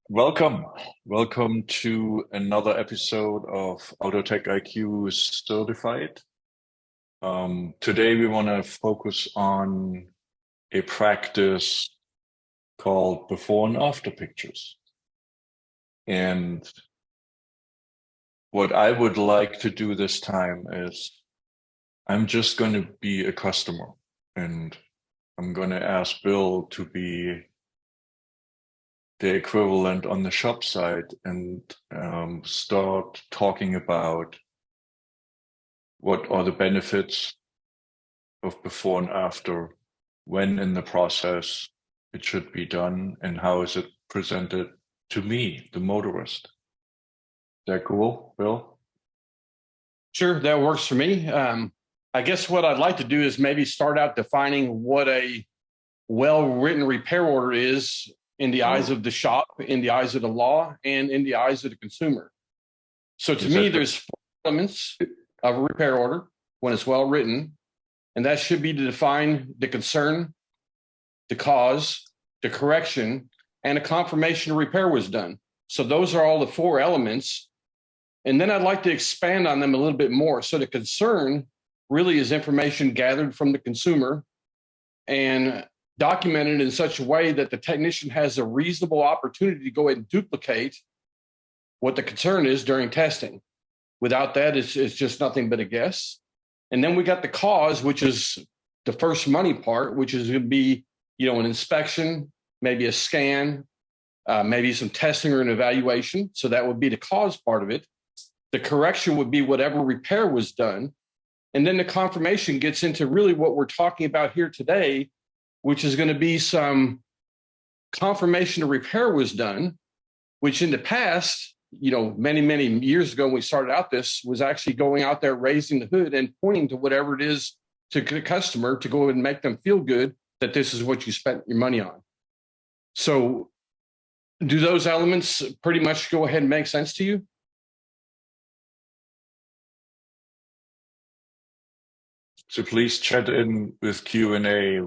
Welcome. Welcome to another episode of Autotech IQ Certified. Today we want to focus on a practice called before and after pictures. And what I would like to do this time is I'm just going to be a customer and I'm going to ask Bill to be the equivalent on the shop side and start talking about what are the benefits of before and after, when in the process it should be done, and how is it presented to me, the motorist. Is that cool, Bill? Sure, that works for me. I guess what I'd like to do is maybe start out defining what a well-written repair order is in the eyes of the shop, in the eyes of the law, and in the eyes of the consumer. So to me, there's four elements of a repair order when it's well written, and that should be to define the concern, the cause, the correction, and a confirmation a repair was done. So those are all the four elements. And then I'd like to expand on them a little bit more. So the concern really is information gathered from the consumer and documented in such a way that the technician has a reasonable opportunity to go ahead and duplicate what the concern is during testing. Without that, it's just nothing but a guess. And then we got the cause, which is the first money part, which is going to be, an inspection, maybe a scan, maybe some testing or an evaluation. So that would be the cause part of it. The correction would be whatever repair was done. And then the confirmation gets into really what we're talking about here today, which is going to be some confirmation a repair was done, which in the past, many, many years ago when we started out, this was actually going out there, raising the hood and pointing to whatever it is to the customer to go ahead and make them feel good that this is what you spent your money on. So do those elements pretty much go ahead and make sense to you? So please chat in with Q&A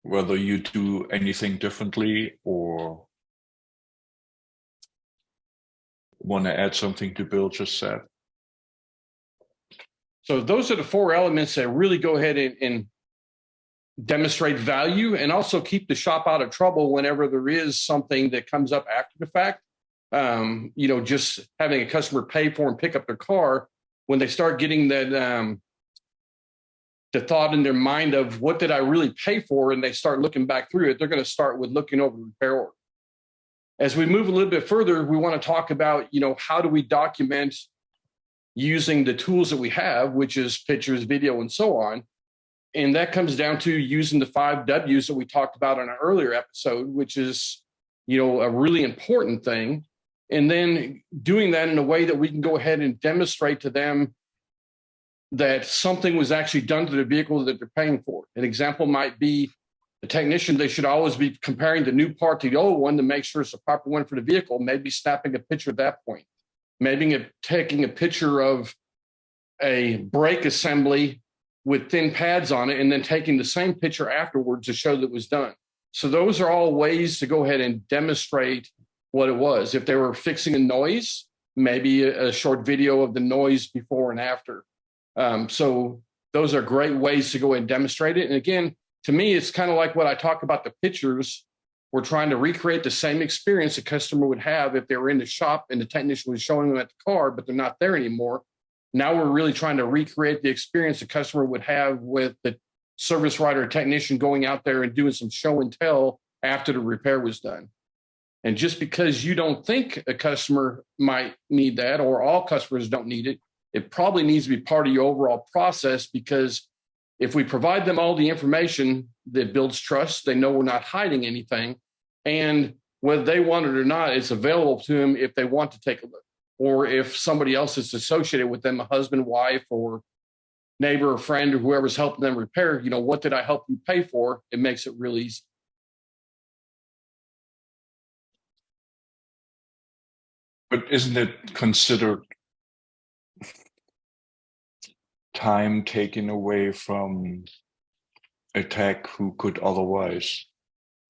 whether you do anything differently or want to add something to Bill just said. So those are the four elements that really go ahead and demonstrate value and also keep the shop out of trouble whenever there is something that comes up after the fact. Just having a customer pay for and pick up their car, when they start getting that the thought in their mind of what did I really pay for, and they start looking back through it, they're going to start with looking over the repair order. As we move a little bit further, we want to talk about, how do we document using the tools that we have, which is pictures, video, and so on. And that comes down to using the 5 W's that we talked about in an earlier episode, which is, a really important thing. And then doing that in a way that we can go ahead and demonstrate to them that something was actually done to the vehicle that they're paying for. An example might be the technician, they should always be comparing the new part to the old one to make sure it's the proper one for the vehicle, maybe snapping a picture at that point, maybe taking a picture of a brake assembly with thin pads on it and then taking the same picture afterwards to show that it was done. So those are all ways to go ahead and demonstrate what it was. If they were fixing a noise, maybe a short video of the noise before and after. So those are great ways to go ahead and demonstrate it. And again, to me, it's kind of like what I talk about the pictures. We're trying to recreate the same experience a customer would have if they were in the shop and the technician was showing them at the car, but they're not there anymore. Now we're really trying to recreate the experience the customer would have with the service writer or technician going out there and doing some show and tell after the repair was done. And just because you don't think a customer might need that, or all customers don't need it, it probably needs to be part of your overall process, because if we provide them all the information that builds trust, they know we're not hiding anything. And whether they want it or not, it's available to them if they want to take a look. Or if somebody else is associated with them, a husband, wife, or neighbor or friend, or whoever's helping them repair, what did I help you pay for? It makes it real easy. But isn't it considered time taken away from a tech who could otherwise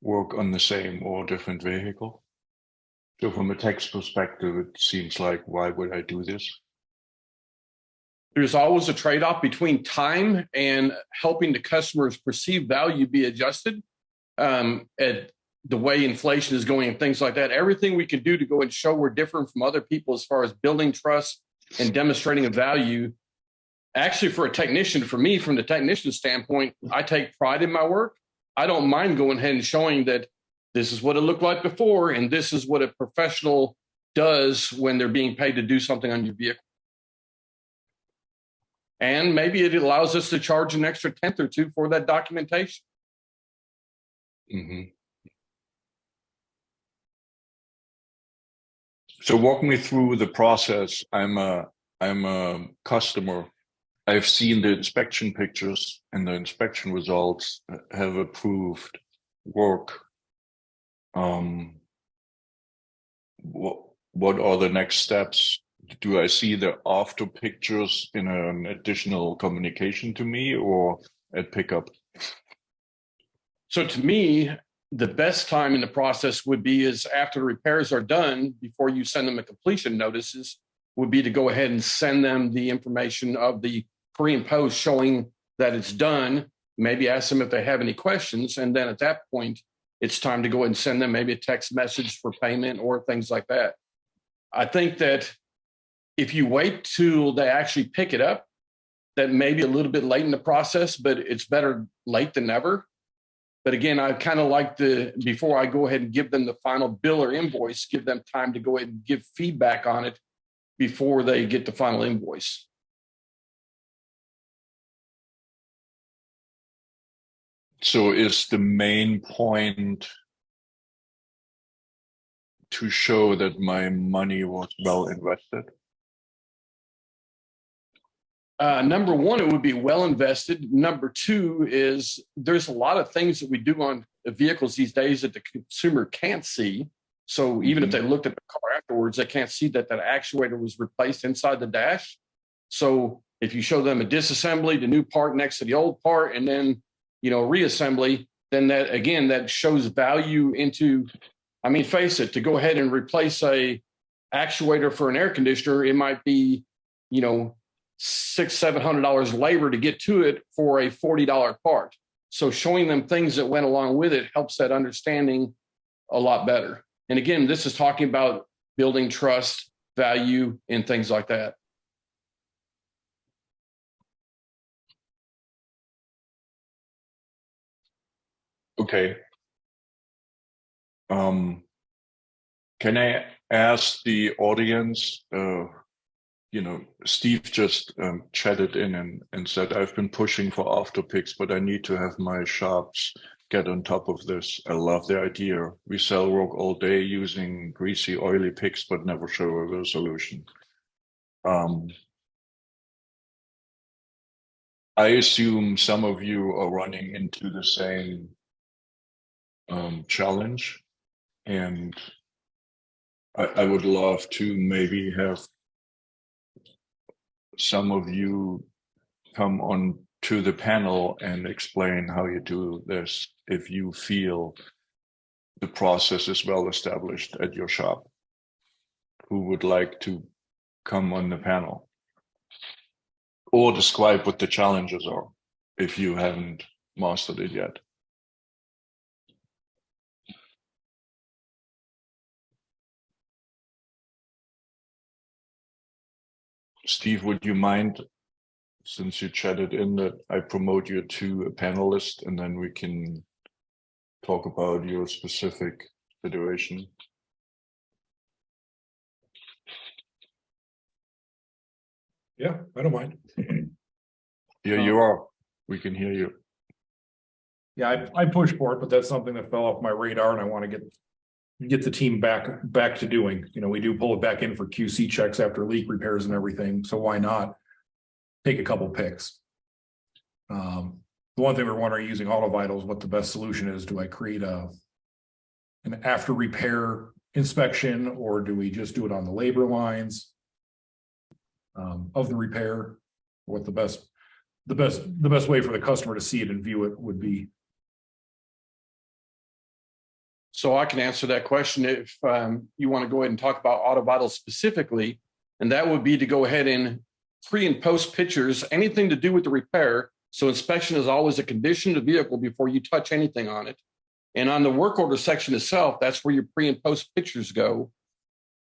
work on the same or different vehicle? So from a tax perspective, it seems like, why would I do this? There's always a trade-off between time and helping the customer's perceived value be adjusted. At the way inflation is going and things like that, everything we can do to go and show we're different from other people as far as building trust and demonstrating a value. Actually, for a technician, for me, from the technician standpoint, I take pride in my work. I don't mind going ahead and showing that this is what it looked like before, and this is what a professional does when they're being paid to do something on your vehicle. And maybe it allows us to charge an extra tenth or two for that documentation. Mm-hmm. So walk me through the process. I'm a customer. I've seen the inspection pictures and the inspection results have approved work. What are the next steps? Do I see the after pictures in an additional communication to me or at pickup? So to me, the best time in the process would be is after the repairs are done, before you send them a completion notices, would be to go ahead and send them the information of the pre and post showing that it's done, maybe ask them if they have any questions. And then at that point, it's time to go ahead and send them maybe a text message for payment or things like that. I think that if you wait till they actually pick it up, that may be a little bit late in the process, but it's better late than never. But again, I kind of like before I go ahead and give them the final bill or invoice, give them time to go ahead and give feedback on it before they get the final invoice. So is the main point to show that my money was well invested? Number one, it would be well invested. Number two is there's a lot of things that we do on vehicles these days that the consumer can't see. So even if they looked at the car afterwards, they can't see that that actuator was replaced inside the dash. So if you show them a disassembly, the new part next to the old part, and then, reassembly, then that, again, that shows value into, I mean, face it, to go ahead and replace a actuator for an air conditioner, it might be, $600-700 labor to get to it for a $40 part. So showing them things that went along with it helps that understanding a lot better. And again, this is talking about building trust, value, and things like that. Okay. Can I ask the audience, Steve just chatted in and said, I've been pushing for after picks, but I need to have my shops get on top of this. I love the idea. We sell work all day using greasy, oily picks, but never show a real solution. I assume some of you are running into the same challenge, and I would love to maybe have some of you come on to the panel and explain how you do this if you feel the process is well established at your shop. Who would like to come on the panel? Or describe what the challenges are if you haven't mastered it yet. Steve, would you mind, since you chatted in, that I promote you to a panelist and then we can talk about your specific situation? Yeah, I don't mind. Yeah, you are. We can hear you. Yeah, I pushed for it, but that's something that fell off my radar, and I want to get the team back to doing. We do pull it back in for QC checks after leak repairs and everything. So why not take a couple picks? The one thing we're wondering, using Auto Vitals, what the best solution is. Do I create an after repair inspection, or do we just do it on the labor lines of the repair? What the best way for the customer to see it and view it would be. So I can answer that question if you want to go ahead and talk about auto vitals specifically, and that would be to go ahead and pre and post pictures, anything to do with the repair. So inspection is always a condition of the vehicle before you touch anything on it. And on the work order section itself, that's where your pre and post pictures go.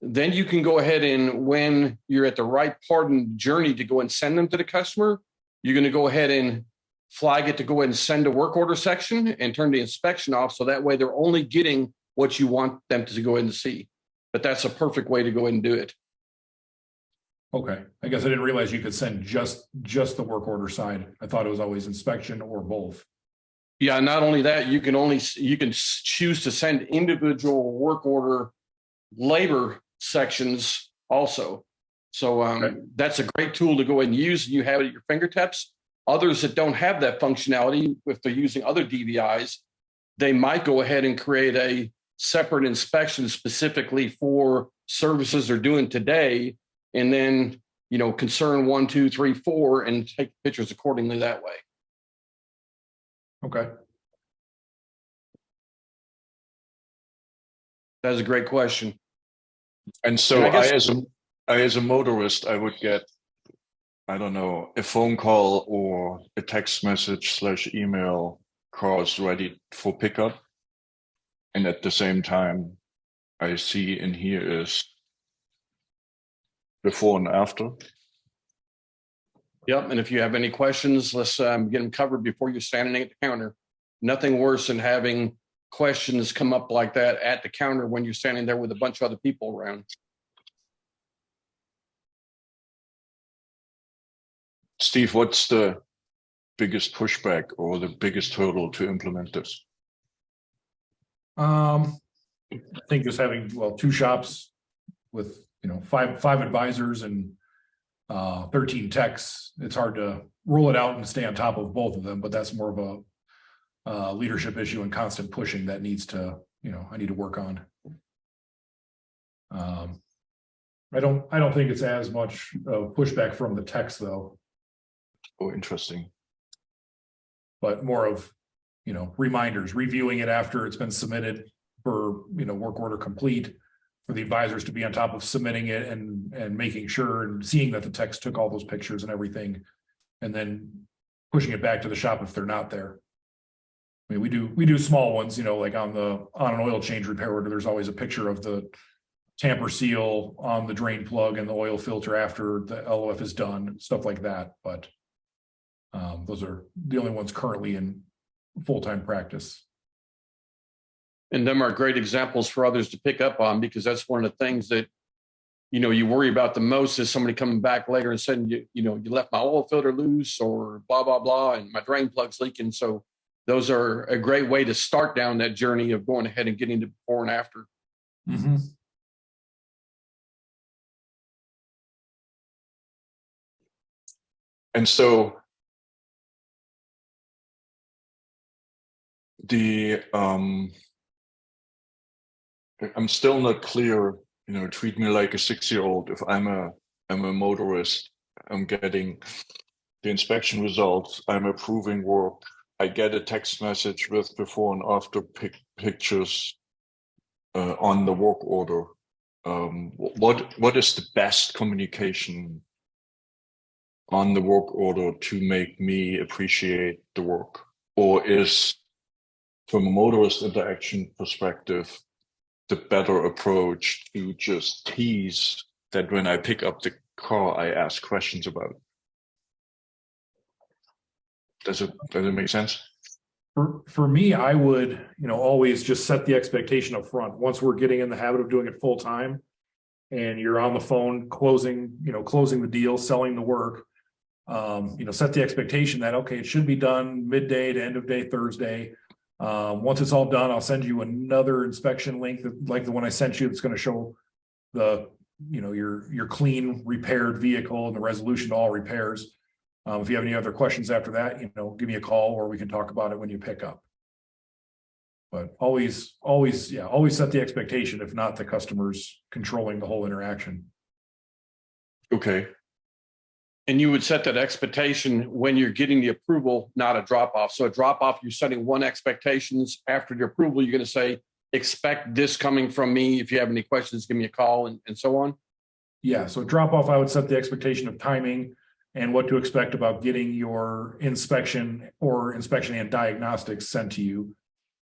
Then you can go ahead and when you're at the right part in the journey to go and send them to the customer, you're going to go ahead and flag it to go ahead and send a work order section and turn the inspection off. So that way they're only getting what you want them to go ahead and see. But that's a perfect way to go ahead and do it. Okay. I guess I didn't realize you could send just the work order side. I thought it was always inspection or both. Yeah, not only that, you can choose to send individual work order labor sections also. So Okay. That's a great tool to go ahead and use. You have it at your fingertips. Others that don't have that functionality, if they're using other DVIs, they might go ahead and create a separate inspection specifically for services they're doing today, and then concern 1, 2, 3, 4, and take pictures accordingly that way. Okay. That's a great question. And so And I guess, I as a motorist, I would get, I don't know, a phone call or a text message / email cars ready for pickup. And at the same time, I see in here is before and after. yep. And if you have any questions, let's get them covered before you're standing at the counter. Nothing worse than having questions come up like that at the counter when you're standing there with a bunch of other people around. Steve, what's the biggest pushback or the biggest hurdle to implement this? I think just having, 2 shops with, 5 advisors and 13 techs, it's hard to roll it out and stay on top of both of them, but that's more of a leadership issue and constant pushing that needs to, I need to work on. I don't think it's as much pushback from the techs though. Oh, interesting. But more of, reminders, reviewing it after it's been submitted for, work order complete, for the advisors to be on top of submitting it and making sure and seeing that the techs took all those pictures and everything, and then pushing it back to the shop if they're not there. I mean, we do small ones, like on an oil change repair order, there's always a picture of the tamper seal on the drain plug and the oil filter after the LOF is done, stuff like that. But those are the only ones currently in full-time practice. And them are great examples for others to pick up on, because that's one of the things that, you worry about the most is somebody coming back later and saying, you left my oil filter loose or blah, blah, blah, and my drain plug's leaking. So those are a great way to start down that journey of going ahead and getting to before and after. Mm-hmm. And so I'm still not clear, treat me like a 6-year-old. If I'm a motorist, I'm getting the inspection results, I'm approving work, I get a text message with before and after pictures on the work order. What is the best communication on the work order to make me appreciate the work? Or is, from a motorist interaction perspective, the better approach to just tease that when I pick up the car, I ask questions about it? Does it make sense? For me, I would, always just set the expectation up front. Once we're getting in the habit of doing it full time and you're on the phone closing the deal, selling the work, set the expectation that, okay, it should be done midday to end of day Thursday. Once it's all done, I'll send you another inspection link like the one I sent you. That's going to show the, your clean repaired vehicle and the resolution to all repairs. If you have any other questions after that, give me a call or we can talk about it when you pick up. But always set the expectation. If not, the customer's controlling the whole interaction. Okay. And you would set that expectation when you're getting the approval, not a drop off. So a drop off, you're setting one expectations. After the approval, you're going to say, expect this coming from me. If you have any questions, give me a call and so on. Yeah, so drop off, I would set the expectation of timing and what to expect about getting your inspection and diagnostics sent to you.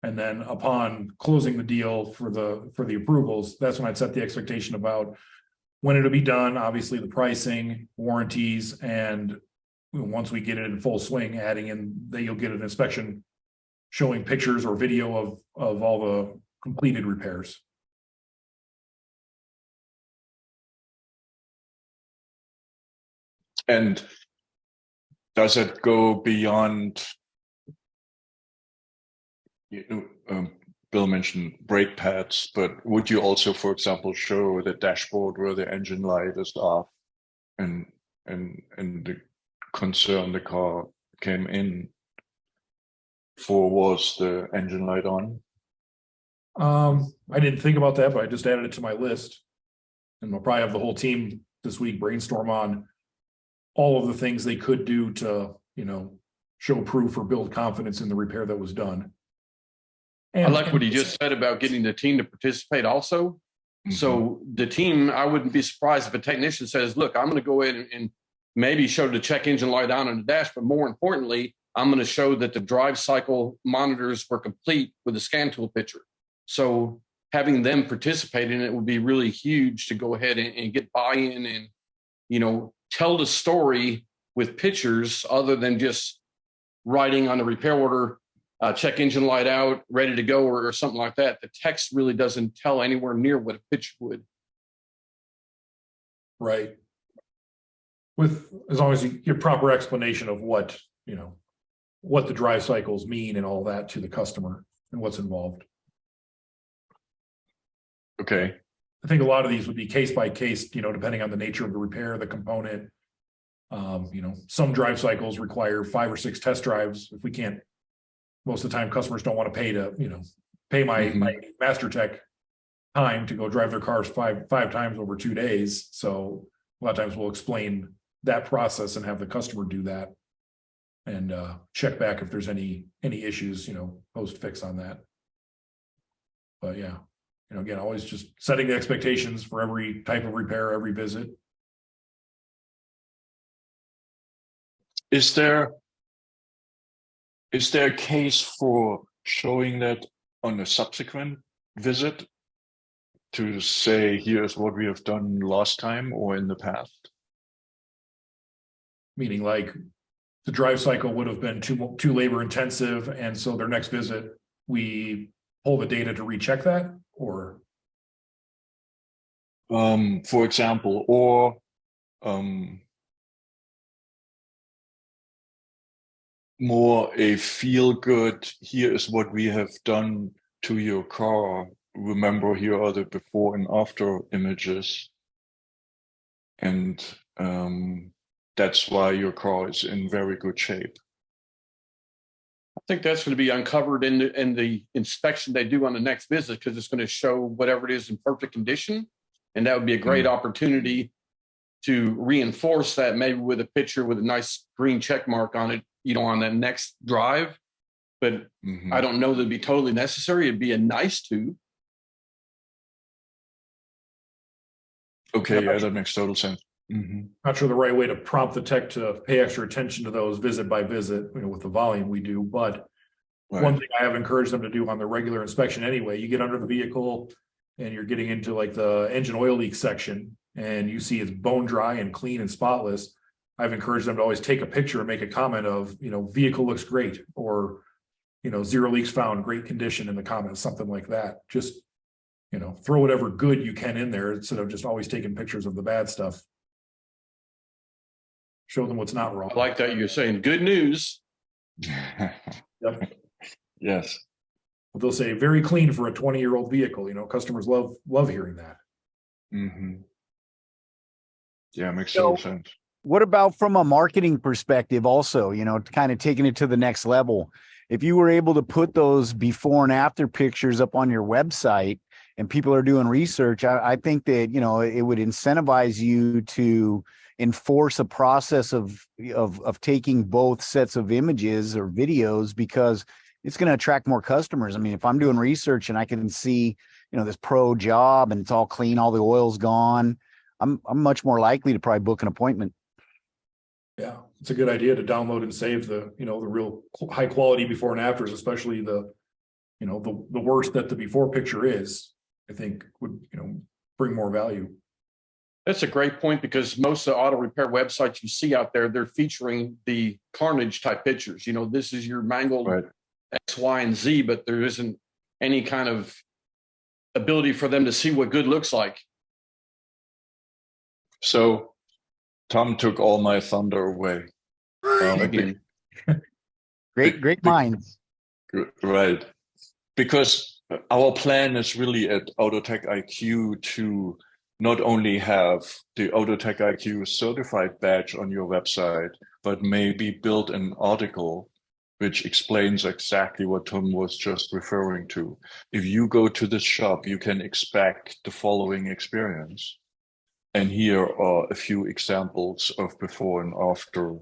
And then upon closing the deal for the approvals, that's when I'd set the expectation about when it'll be done, obviously the pricing, warranties, and once we get it in full swing, adding in that you'll get an inspection showing pictures or video of all the completed repairs. And does it go beyond, Bill mentioned brake pads, but would you also, for example, show the dashboard where the engine light is off and the concern the car came in for was the engine light on? I didn't think about that, but I just added it to my list. And we'll probably have the whole team this week brainstorm on all of the things they could do to, show proof or build confidence in the repair that was done. I like what he just said about getting the team to participate also. Mm-hmm. So the team, I wouldn't be surprised if a technician says, look, I'm going to go in and maybe show the check engine light on the dash, but more importantly, I'm going to show that the drive cycle monitors were complete with a scan tool picture. So having them participate in it would be really huge to go ahead and get buy-in and, tell the story with pictures other than just writing on the repair order, check engine light out, ready to go, or something like that. The text really doesn't tell anywhere near what a picture would. Right. With as long as you give proper explanation of what the drive cycles mean and all that to the customer and what's involved. Okay. I think a lot of these would be case by case, depending on the nature of the repair, the component. Some drive cycles require 5 or 6 test drives. If we can't, most of the time customers don't want to pay my master tech time to go drive their cars five times over 2 days. So a lot of times we'll explain that process and have the customer do that and check back if there's any issues, post fix on that. But yeah, again, always just setting the expectations for every type of repair, every visit. Is there a case for showing that on a subsequent visit to say, here's what we have done last time or in the past? Meaning like the drive cycle would have been too labor intensive. And so their next visit, we pull the data to recheck that, or? For example, or more a feel good, here is what we have done to your car. Remember, here are the before and after images. And that's why your car is in very good shape. I think that's going to be uncovered in the inspection they do on the next visit, because it's going to show whatever it is in perfect condition. And that would be a great opportunity to reinforce that, maybe with a picture with a nice green check mark on it, on that next drive. But I don't know that it'd be totally necessary. It'd be a nice to. Okay, yeah, that makes total sense. Not sure the right way to prompt the tech to pay extra attention to those visit by visit, with the volume we do. But one thing I have encouraged them to do on the regular inspection anyway, you get under the vehicle and you're getting into like the engine oil leak section and you see it's bone dry and clean and spotless. I've encouraged them to always take a picture and make a comment of, vehicle looks great, or, 0 leaks found, great condition in the comments, something like that. Just, throw whatever good you can in there instead of just always taking pictures of the bad stuff. Show them what's not wrong. I like that you're saying good news. Yep. Yes. But they'll say very clean for a 20-year-old vehicle. Customers love hearing that. Yeah, makes total sense. What about from a marketing perspective also, kind of taking it to the next level? If you were able to put those before and after pictures up on your website and people are doing research, I think that, it would incentivize you to enforce a process of taking both sets of images or videos, because it's going to attract more customers. I mean, if I'm doing research and I can see, this pro job and it's all clean, all the oil's gone, I'm much more likely to probably book an appointment. Yeah, it's a good idea to download and save the real high quality before and afters, especially the worse that the before picture is, I think would, bring more value. That's a great point, because most of the auto repair websites you see out there, they're featuring the carnage type pictures. This is your mangled Right. X, Y, and Z, but there isn't any kind of ability for them to see what good looks like. So Tom took all my thunder away. Again, Great minds. Right. Because our plan is really at Autotech IQ to not only have the Autotech IQ certified badge on your website, but maybe build an article which explains exactly what Tom was just referring to. If you go to this shop, you can expect the following experience. And here are a few examples of before and after,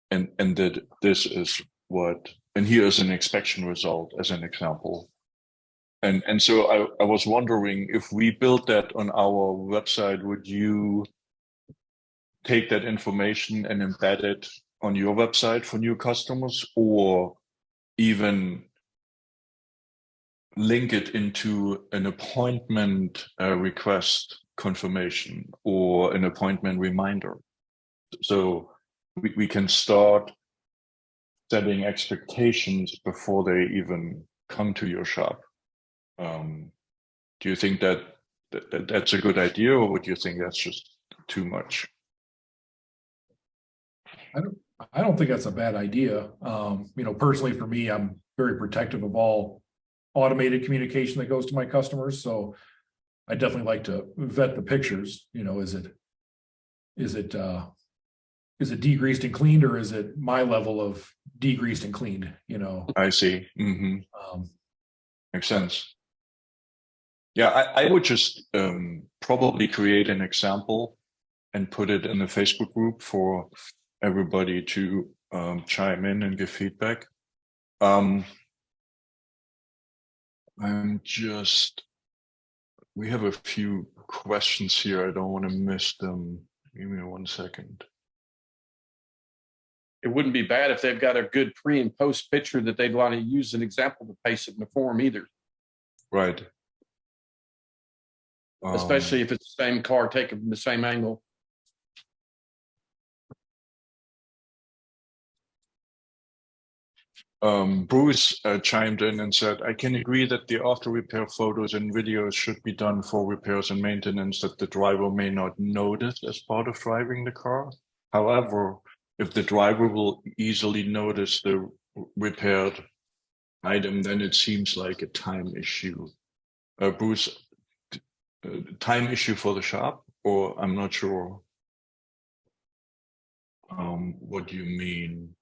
and that this is what, and here is an inspection result as an example. And so I was wondering, if we built that on our website, would you take that information and embed it on your website for new customers, or even link it into an appointment request confirmation or an appointment reminder? So we can start setting expectations before they even come to your shop. Do you think that's a good idea, or would you think that's just too much? I don't think that's a bad idea. Personally for me, I'm very protective of all automated communication that goes to my customers. So I definitely like to vet the pictures. Is it degreased and cleaned, or is it my level of degreased and cleaned? I see. Makes sense. Yeah, I would just probably create an example and put it in the Facebook group for everybody to chime in and give feedback. We have a few questions here. I don't want to miss them. Give me 1 second. it wouldn't be bad if they've got a good pre and post picture that they'd want to use an example to paste it in the form either. Right. Especially if it's the same car taken from the same angle. Bruce chimed in and said, I can agree that the after repair photos and videos should be done for repairs and maintenance that the driver may not notice as part of driving the car. However, if the driver will easily notice the repaired item, then it seems like a time issue. Bruce, time issue for the shop, or I'm not sure. What do you mean?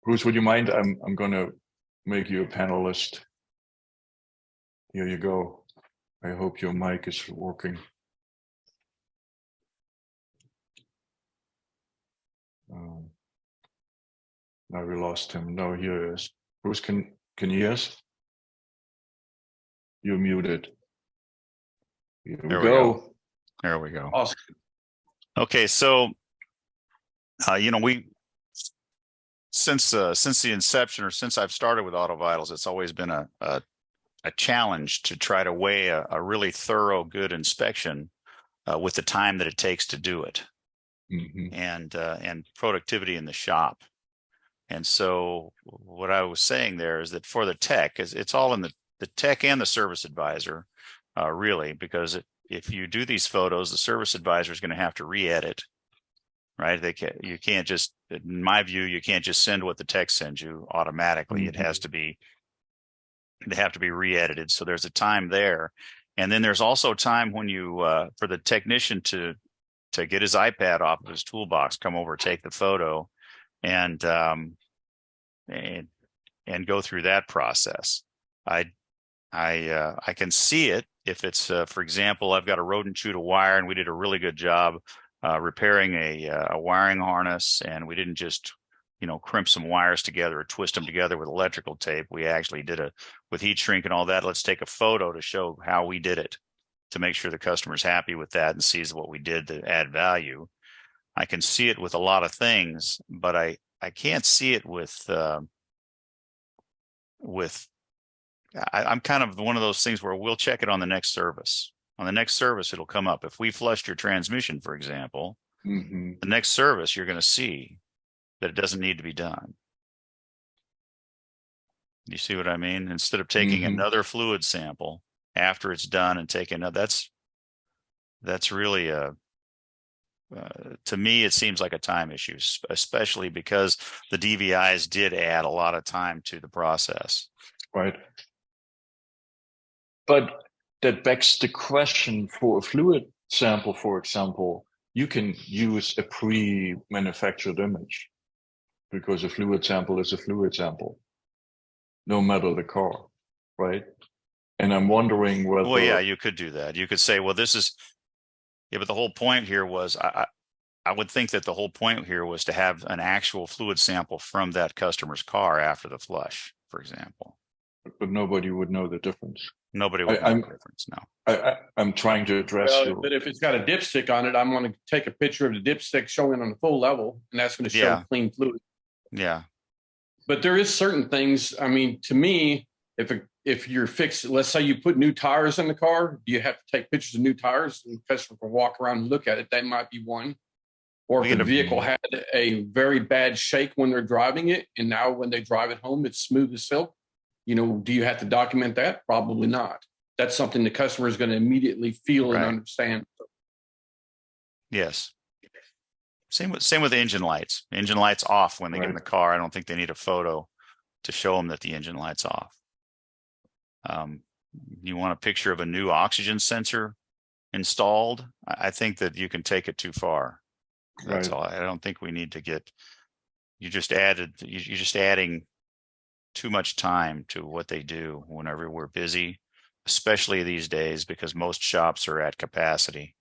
Bruce, would you mind? I'm gonna make you a panelist. Here you go. I hope your mic is working. Now we lost him. No, here he is. Bruce, can you hear us? You're muted. Here we go. There we go. Awesome. Okay, so we since the inception, or since I've started with Auto Vitals, it's always been a challenge to try to weigh a really thorough, good inspection with the time that it takes to do it, and productivity in the shop. And so what I was saying there is that for the tech, it's all in the tech and the service advisor, really, because if you do these photos, the service advisor is going to have to re-edit, right? You can't just, in my view, you can't just send what the tech sends you automatically. It has to be, they have to be re-edited. So there's a time there. And then there's also time when you, for the technician to get his iPad off of his toolbox, come over, take the photo, and go through that process. I can see it if it's, for example, I've got a rodent chewed a wire, and we did a really good job repairing a wiring harness, and we didn't just crimp some wires together or twist them together with electrical tape. We actually did with heat shrink and all that. Let's take a photo to show how we did it, to make sure the customer's happy with that and sees what we did to add value. I can see it with a lot of things, but I can't see it with I'm kind of one of those things where we'll check it on the next service. On the next service, it'll come up. If we flushed your transmission, for example, the next service, you're going to see that it doesn't need to be done. You see what I mean? Instead of taking another fluid sample after it's done and taking another, that's really to me, it seems like a time issue, especially because the DVIs did add a lot of time to the process. Right. But that begs the question, for a fluid sample, for example, you can use a pre-manufactured image, because a fluid sample is a fluid sample, no matter the car, right? And I'm wondering whether... Well, yeah, you could do that. You could say, well, this is... Yeah, but the whole point here was, I would think that the whole point here was to have an actual fluid sample from that customer's car after the flush, for example. But nobody would know the difference. Nobody would know the difference, no. I'm trying to address but if it's got a dipstick on it, I'm going to take a picture of the dipstick showing on the full level, and that's going to show clean fluid. Yeah. But there is certain things, I mean, to me, if you're fixed, let's say you put new tires in the car, do you have to take pictures of new tires and the customer can walk around and look at it? That might be one. Or if the vehicle had a very bad shake when they're driving it, and now when they drive it home, it's smooth as silk. Do you have to document that? Probably not. That's something the customer is going to immediately feel and understand. Yes. Same with engine lights. Engine lights off when they get in the car. I don't think they need a photo to show them that the engine light's off. You want a picture of a new oxygen sensor installed? I think that you can take it too far. That's all. I don't think we need to get. You're just adding too much time to what they do whenever we're busy, especially these days, because most shops are at capacity,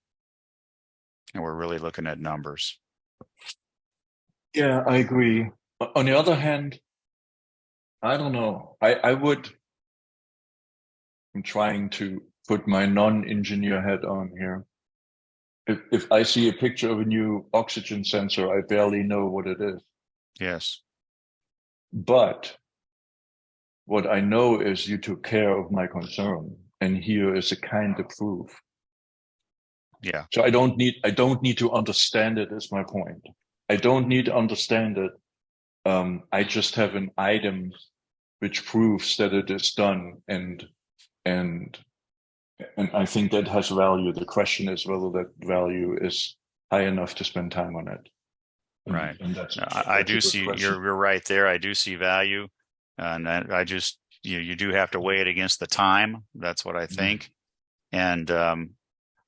and we're really looking at numbers. Yeah, I agree. On the other hand, I don't know. I'm trying to put my non-engineer hat on here. If I see a picture of a new oxygen sensor, I barely know what it is. Yes. But what I know is you took care of my concern, and here is a kind of proof. Yeah. So I don't need to understand it, is my point. I don't need to understand it. I just have an item which proves that it is done, and I think that has value. The question is whether that value is high enough to spend time on it. Right. And that's I do see you're right there. I do see value, and I just you do have to weigh it against the time. That's what I think. And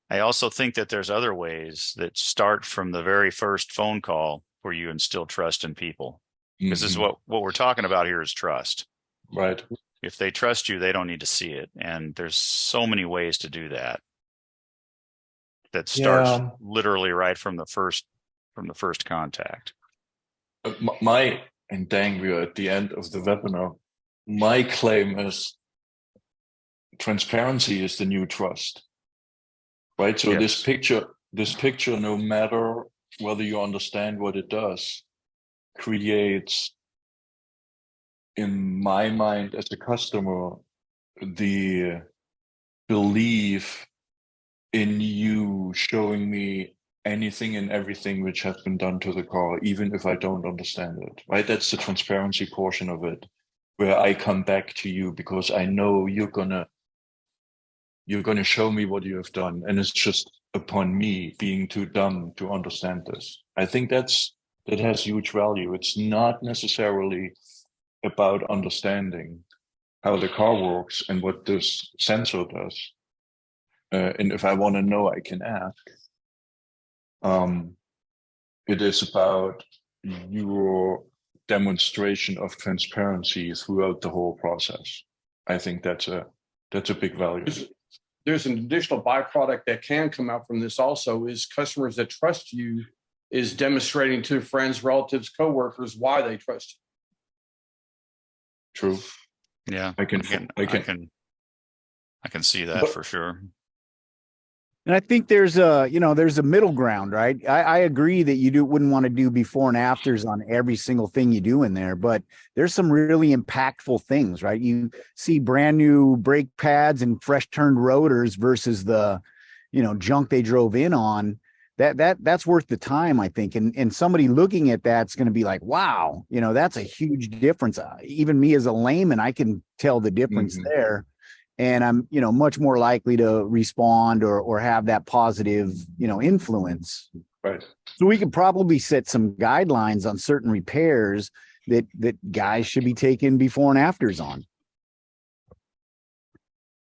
I also think that there's other ways that start from the very first phone call where you instill trust in people, because this is what we're talking about here is trust. Right. If they trust you, they don't need to see it. And there's so many ways to do that. That starts literally right from the first contact. And dang, we are at the end of the webinar. My claim is transparency is the new trust. Right. So this picture, no matter whether you understand what it does, creates, in my mind as a customer, the belief in you showing me anything and everything which has been done to the car, even if I don't understand it, right? That's the transparency portion of it, where I come back to you because I know you're gonna show me what you have done, and it's just upon me being too dumb to understand this. I think that has huge value. It's not necessarily about understanding how the car works and what this sensor does. And if I want to know, I can ask. It is about your demonstration of transparency throughout the whole process. I think that's a big value. there's an additional byproduct that can come out from this also is customers that trust you is demonstrating to friends, relatives, coworkers why they trust True. Yeah, I can see that But- for sure. And I think there's a middle ground, right? I agree that you wouldn't want to do before and afters on every single thing you do in there, but there's some really impactful things, right? You see brand new brake pads and fresh turned rotors versus the, junk they drove in on. That's worth the time, I think. And somebody looking at that's going to be like, wow, that's a huge difference. Even me as a layman, I can tell the difference there. And I'm, much more likely to respond or have that positive, influence. Right. So we could probably set some guidelines on certain repairs that guys should be taking before and afters on.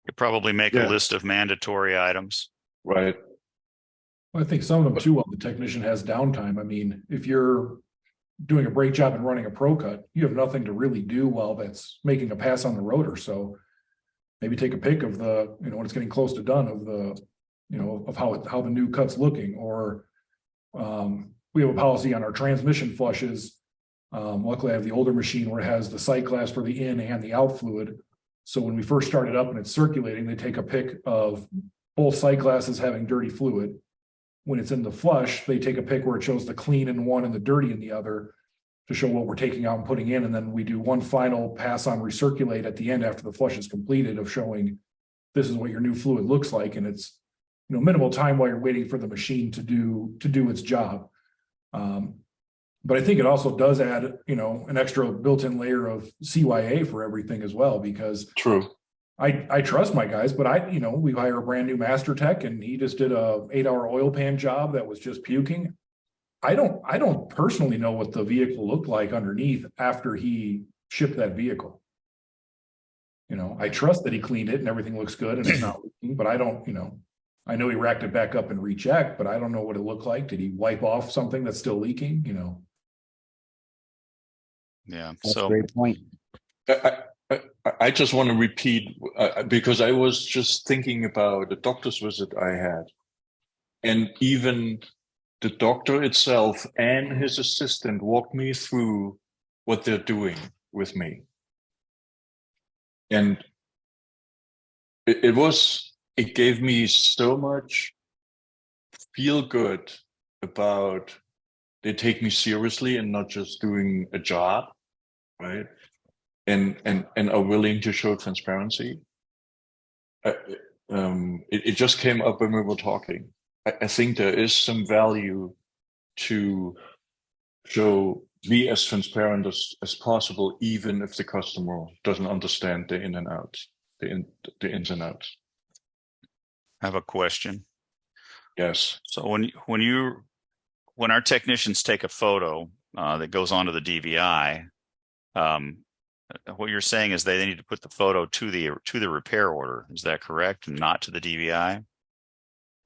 Could probably make Yeah. a list of mandatory items. Right. I think some of them too, while the technician has downtime. I mean, if you're doing a brake job and running a pro cut, you have nothing to really do while that's making a pass on the rotor. So maybe take a pic of the, when it's getting close to done of the, of how the new cut's looking. Or we have a policy on our transmission flushes. Luckily I have the older machine where it has the sight glass for the in and the out fluid. So when we first start it up and it's circulating, they take a pic of both sight glasses having dirty fluid. When it's in the flush, they take a pic where it shows the clean in one and the dirty in the other to show what we're taking out and putting in. And then we do one final pass on recirculate at the end after the flush is completed of showing this is what your new fluid looks like. And it's, minimal time while you're waiting for the machine to do its job. But I think it also does add, an extra built-in layer of CYA for everything as well, because True. I trust my guys, but we hire a brand new master tech and he just did a 8-hour oil pan job that was just puking. I don't personally know what the vehicle looked like underneath after he shipped that vehicle. I trust that he cleaned it and everything looks good and it's not leaking, but I don't, I know he racked it back up and rechecked, but I don't know what it looked like. Did he wipe off something that's still leaking? Yeah. That's So a great point. I just want to repeat because I was just thinking about the doctor's visit I had, and even the doctor itself and his assistant walked me through what they're doing with me. And it gave me so much feel good about they take me seriously and not just doing a job, right? And are willing to show transparency. It just came up when we were talking. I think there is some value to be as transparent as possible, even if the customer doesn't understand the in and outs, the ins and outs. I have a question. Yes. So when our technicians take a photo that goes onto the DVI, what you're saying is they need to put the photo to the repair order. Is that correct? And not to the DVI?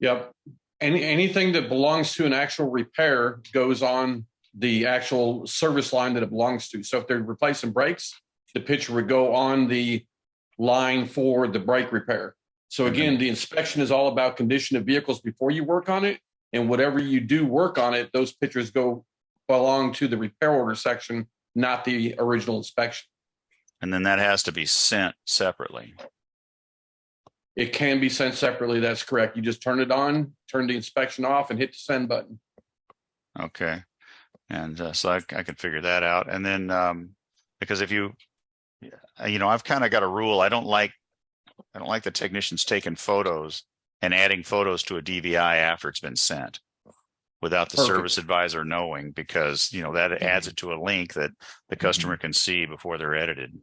Yep. Anything that belongs to an actual repair goes on the actual service line that it belongs to. So if they're replacing brakes, the picture would go on the line for the brake repair. So again, the inspection is all about condition of vehicles before you work on it. And whatever you do work on it, those pictures belong to the repair order section, not the original inspection. And then that has to be sent separately. It can be sent separately. That's correct. You just turn it on, turn the inspection off, and hit the send button. Okay. And so I could figure that out. And then because if I've kind of got a rule. I don't like the technicians taking photos and adding photos to a DVI after it's been sent without the service advisor knowing, because that adds it to a link that the customer can see before they're edited.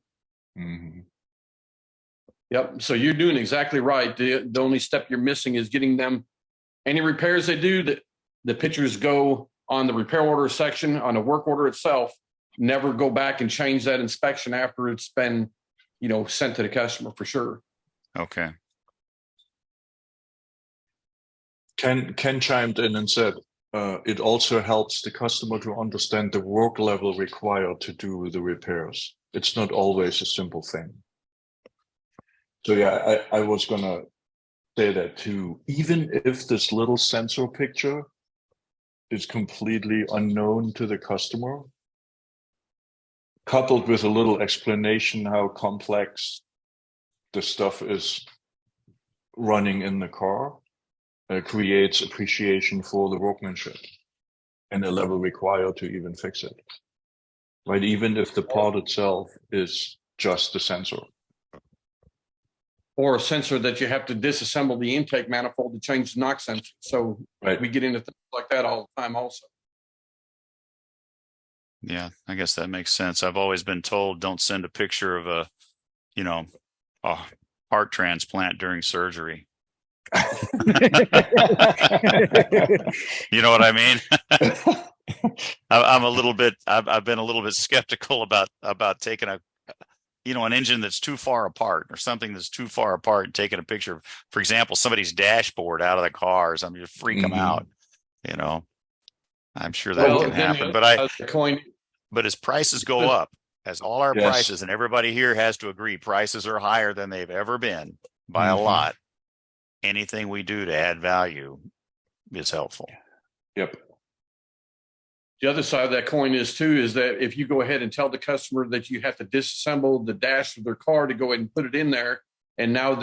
Mm-hmm. Yep. So you're doing exactly right. The only step you're missing is getting them any repairs they do, that the pictures go on the repair order section on the work order itself. Never go back and change that inspection after it's been, sent to the customer for sure. Okay. Ken chimed in and said, it also helps the customer to understand the work level required to do the repairs. It's not always a simple thing. So yeah, I was gonna say that too. Even if this little sensor picture is completely unknown to the customer, coupled with a little explanation how complex the stuff is running in the car, creates appreciation for the workmanship and the level required to even fix it. Right? Even if the part itself is just a sensor. Or a sensor that you have to disassemble the intake manifold to change the knock sensor. So Right. we get into things like that all the time also. Yeah, I guess that makes sense. I've always been told don't send a picture of a heart transplant during surgery. You know what I mean? I'm a little bit. I've been a little bit skeptical about taking an engine that's too far apart or something that's too far apart and taking a picture of, for example, somebody's dashboard out of the cars. I'm just freak them out. I'm sure that can happen. But as prices go up, as all our prices, and everybody here has to agree, prices are higher than they've ever been by a lot. Anything we do to add value is helpful. Yep. The other side of that coin is that if you go ahead and tell the customer that you have to disassemble the dash of their car to go ahead and put it in there, and now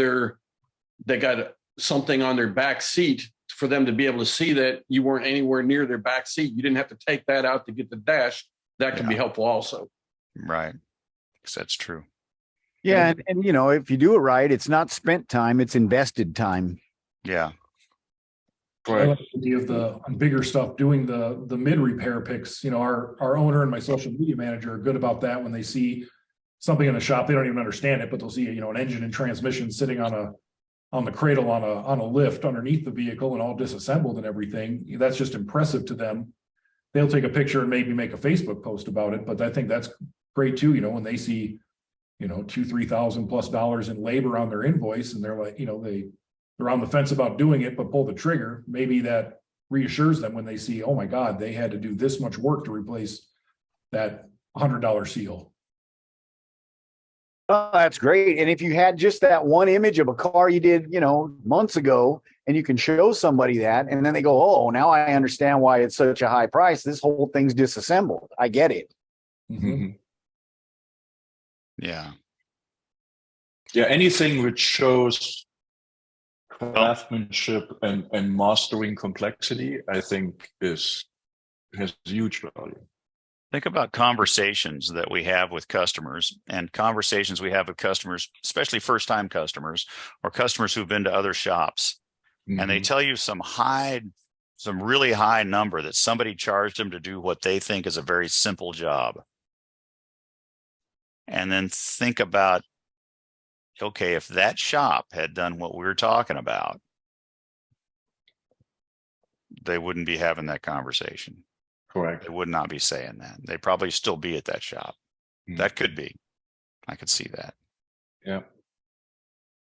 they got something on their back seat for them to be able to see that you weren't anywhere near their back seat. You didn't have to take that out to get the dash. That can be helpful also. Right. Because that's true. Yeah. And if you do it right, it's not spent time, it's invested time. Yeah. I like the idea of on bigger stuff, doing the mid repair pics. Our owner and my social media manager are good about that. When they see something in the shop, they don't even understand it, but they'll see an engine and transmission sitting on the cradle on a lift underneath the vehicle and all disassembled and everything. That's just impressive to them. They'll take a picture and maybe make a Facebook post about it. But I think that's great too. When they see $2,000-3,000+ in labor on their invoice, and they're like, they're on the fence about doing it, but pull the trigger. Maybe that reassures them when they see, oh my God, they had to do this much work to replace that $100 seal. Oh, that's great. And if you had just that one image of a car you did, months ago, and you can show somebody that, and then they go, oh, now I understand why it's such a high price. This whole thing's disassembled. I get it. Yeah. Yeah. Anything which shows craftsmanship and mastering complexity, I think has huge value. Think about conversations that we have with customers, and conversations we have with customers, especially first-time customers or customers who've been to other shops, and they tell you some really high number that somebody charged them to do what they think is a very simple job. And then think about, okay, if that shop had done what we're talking about, they wouldn't be having that conversation. Correct. They would not be saying that. They'd probably still be at that shop. That could be. I could see that. Yeah.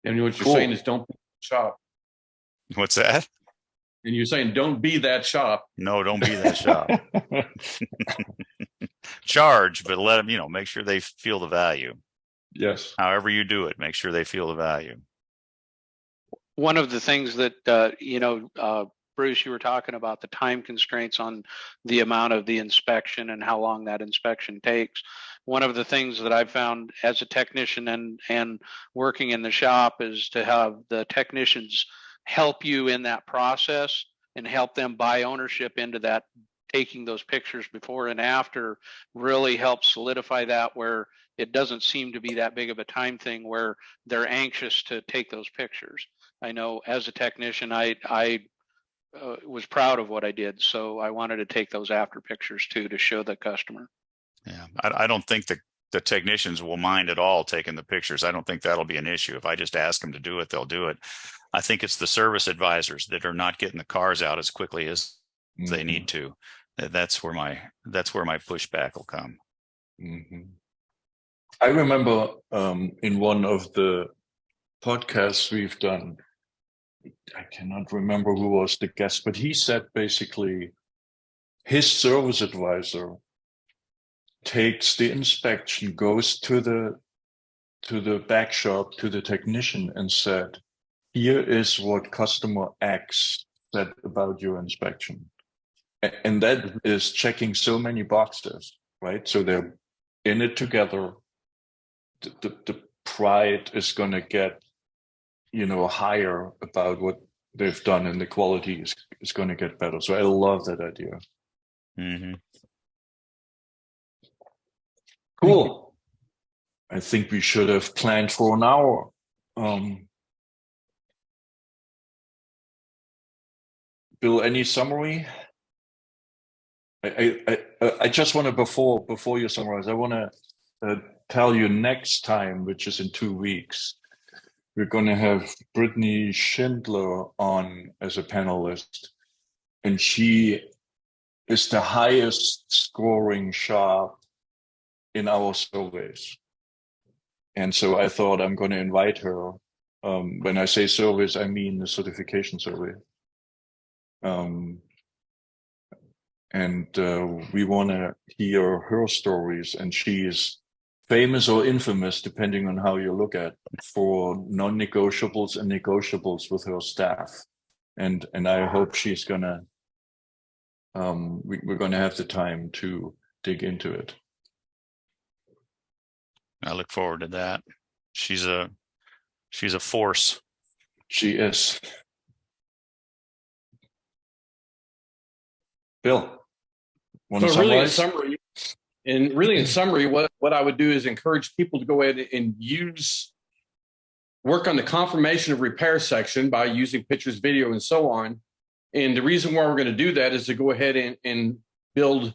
And what you're saying is don't be that shop. What's that? And you're saying don't be that shop. No, don't be that shop. Charge, but let them, make sure they feel the value. Yes. However you do it, make sure they feel the value. One of the things that, Bruce, you were talking about the time constraints on the amount of the inspection and how long that inspection takes. One of the things that I've found as a technician and working in the shop is to have the technicians help you in that process and help them buy ownership into that. Taking those pictures before and after really helps solidify that, where it doesn't seem to be that big of a time thing where they're anxious to take those pictures. I know as a technician, I was proud of what I did. So I wanted to take those after pictures too, to show the customer. Yeah. I don't think the technicians will mind at all taking the pictures. I don't think that'll be an issue. If I just ask them to do it, they'll do it. I think it's the service advisors that are not getting the cars out as quickly as they need to. That's where my pushback will come. I remember in one of the podcasts we've done, I cannot remember who was the guest, but he said basically his service advisor takes the inspection, goes to the back shop, to the technician and said, here is what customer X said about your inspection. And that is checking so many boxes, right? So they're in it together. The pride is going to get, higher about what they've done, and the quality is going to get better. So I love that idea. Mm-hmm. Cool. I think we should have planned for an hour. Bill, any summary? I just want to, before you summarize, I want to tell you next time, which is in 2 weeks, we're going to have Brittany Schindler on as a panelist, and she is the highest scoring shop in our surveys. And so I thought I'm going to invite her. When I say surveys, I mean the certification survey. And we want to hear her stories, and she is famous or infamous, depending on how you look at, for non-negotiables and negotiables with her staff. And I hope she's gonna, we're gonna have the time to dig into it. I look forward to that. She's a force. She is. Bill, want to So really summarize? in summary, what I would do is encourage people to go ahead and work on the confirmation of repair section by using pictures, video, and so on. And the reason why we're going to do that is to go ahead and build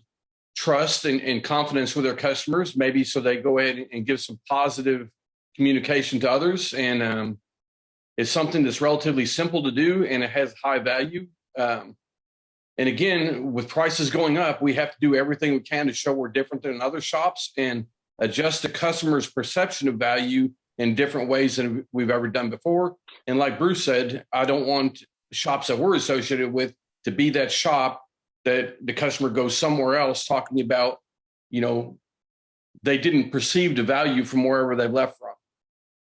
trust and confidence with their customers, maybe so they go ahead and give some positive communication to others. And it's something that's relatively simple to do, and it has high value. And again, with prices going up, we have to do everything we can to show we're different than other shops and adjust the customer's perception of value in different ways than we've ever done before. And like Bruce said, I don't want shops that we're associated with to be that shop that the customer goes somewhere else talking about, they didn't perceive the value from wherever they left from.